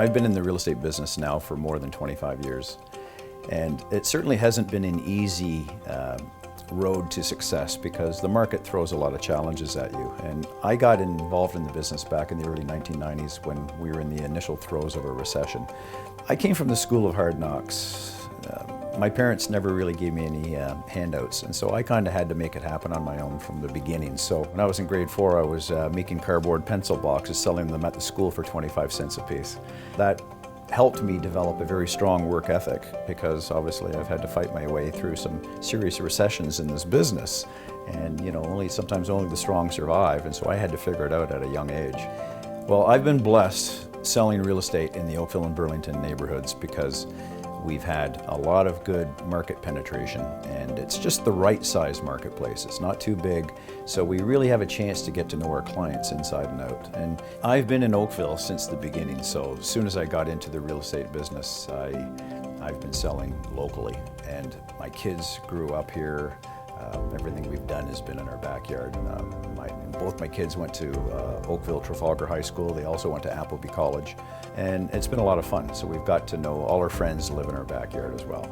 I've been in the real estate business now for more than 25 years, and it certainly hasn't been an easy road to success because the market throws a lot of challenges at you. And I got involved in the business back in the early 1990s when we were in the initial throes of a recession. I came from the school of hard knocks. My parents never really gave me any handouts, and so I kind of had to make it happen on my own from the beginning. So when I was in grade 4, I was making cardboard pencil boxes, selling them at the school for 25 cents a piece. That helped me develop a very strong work ethic because obviously I've had to fight my way through some serious recessions in this business, and sometimes only the strong survive, and so I had to figure it out at a young age. Well, I've been blessed selling real estate in the Oakville and Burlington neighborhoods because we've had a lot of good market penetration, and it's just the right size marketplace. It's not too big, so we really have a chance to get to know our clients inside and out. And I've been in Oakville since the beginning, so as soon as I got into the real estate business, I've been selling locally, and my kids grew up here. Everything we've done has been in our backyard. Both my kids went to Oakville Trafalgar High School. They also went to Appleby College, and it's been a lot of fun. So we've got to know all our friends live in our backyard as well.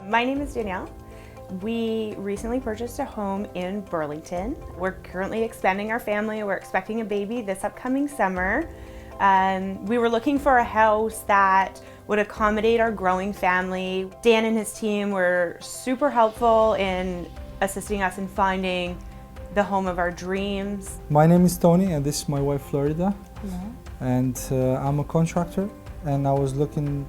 My name is Danielle. We recently purchased a home in Burlington. We're currently expanding our family. We're expecting a baby this upcoming summer. We were looking for a house that would accommodate our growing family. Dan and his team were super helpful in assisting us in finding the home of our dreams. My name is Tony, and this is my wife Florida. And I'm a contractor, and I was looking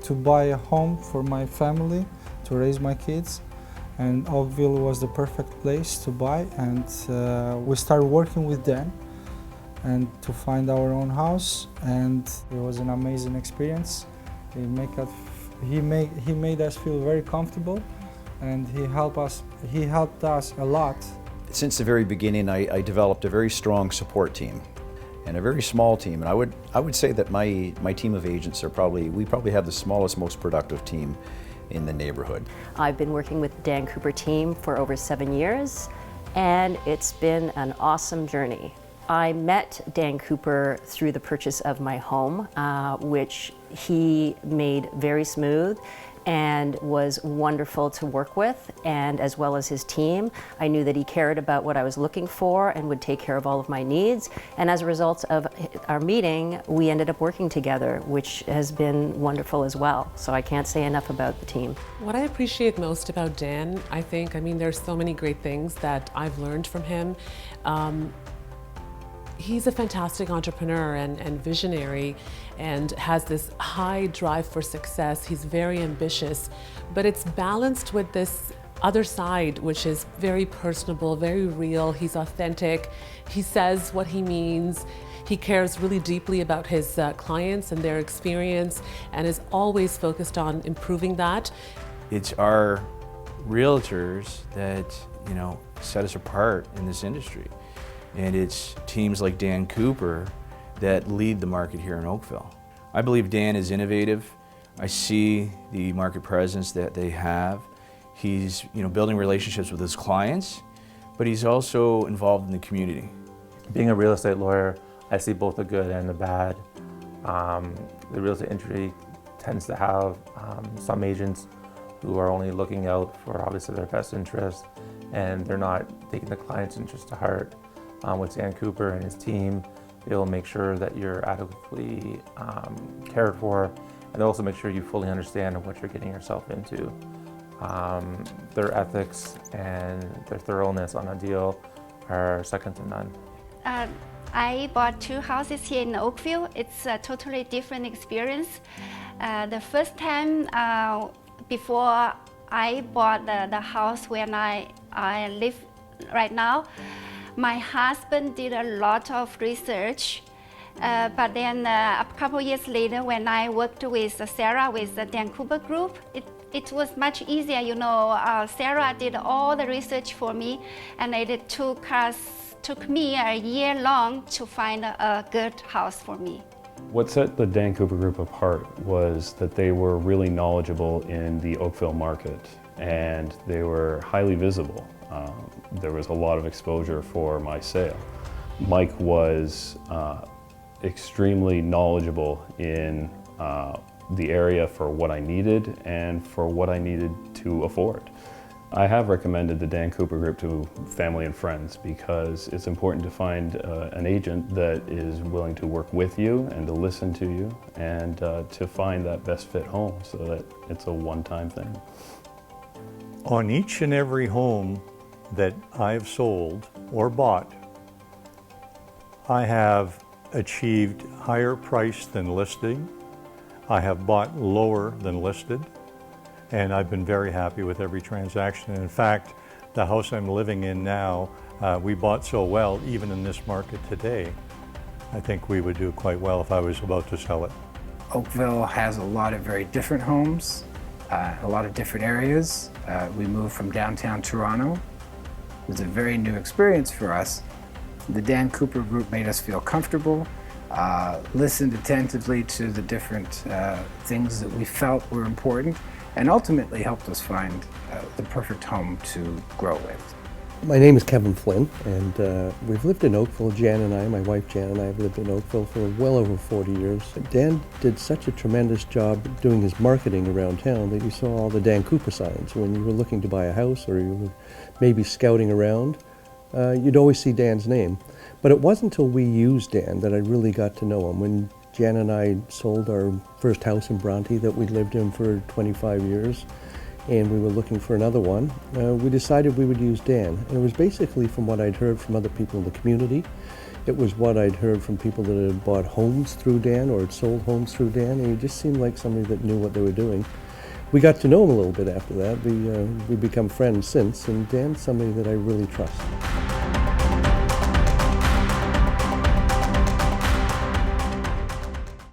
to buy a home for my family to raise my kids, and Oakville was the perfect place to buy. And we started working with Dan and to find our own house, and it was an amazing experience. He made us feel very comfortable, and he helped us a lot. Since the very beginning, I developed a very strong support team and a very small team. And I would say that my team of agents we probably have the smallest, most productive team in the neighborhood. I've been working with the Dan Cooper team for over 7 years, and it's been an awesome journey. I met Dan Cooper through the purchase of my home, which he made very smooth and was wonderful to work with, and as well as his team. I knew that he cared about what I was looking for and would take care of all of my needs. And as a result of our meeting, we ended up working together, which has been wonderful as well. So I can't say enough about the team. What I appreciate most about Dan, there's so many great things that I've learned from him. He's a fantastic entrepreneur and visionary and has this high drive for success. He's very ambitious, but it's balanced with this other side, which is very personable, very real. He's authentic. He says what he means. He cares really deeply about his clients and their experience and is always focused on improving that. It's our realtors that, set us apart in this industry. And it's teams like Dan Cooper that lead the market here in Oakville. I believe Dan is innovative. I see the market presence that they have. He's building relationships with his clients, but he's also involved in the community. Being a real estate lawyer, I see both the good and the bad. The real estate industry tends to have some agents who are only looking out for obviously their best interest, and they're not taking the client's interest to heart. With Dan Cooper and his team, they'll make sure that you're adequately cared for, and they'll also make sure you fully understand what you're getting yourself into. Their ethics and their thoroughness on a deal are second to none. I bought 2 houses here in Oakville. It's a totally different experience. The first time before I bought the house where I live right now, my husband did a lot of research, but then a couple years later when I worked with Sarah with the Dan Cooper Group, it was much easier. Sarah did all the research for me, and it took me a year long to find a good house for me. What set the Dan Cooper Group apart was that they were really knowledgeable in the Oakville market, and they were highly visible. There was a lot of exposure for my sale. Mike was extremely knowledgeable in the area for what I needed and for what I needed to afford. I have recommended the Dan Cooper Group to family and friends because it's important to find an agent that is willing to work with you and to listen to you and to find that best fit home so that it's a one-time thing. On each and every home that I've sold or bought, I have achieved higher price than listing. I have bought lower than listed, and I've been very happy with every transaction. In fact, the house I'm living in now, we bought so well, even in this market today, I think we would do quite well if I was about to sell it. Oakville has a lot of very different homes, a lot of different areas. We moved from downtown Toronto. It was a very new experience for us. The Dan Cooper Group made us feel comfortable, listened attentively to the different things that we felt were important, and ultimately helped us find the perfect home to grow with. My name is Kevin Flynn, and we've lived in Oakville. Jan and I, my wife Jan and I, have lived in Oakville for well over 40 years. Dan did such a tremendous job doing his marketing around town that you saw all the Dan Cooper signs. When you were looking to buy a house or you were maybe scouting around, you'd always see Dan's name. But it wasn't until we used Dan that I really got to know him. When Jan and I sold our first house in Bronte that we lived in for 25 years, and we were looking for another one, we decided we would use Dan. And it was basically from what I'd heard from other people in the community. It was what I'd heard from people that had bought homes through Dan or had sold homes through Dan, and he just seemed like somebody that knew what they were doing. We got to know him a little bit after that. We've become friends since, and Dan's somebody that I really trust.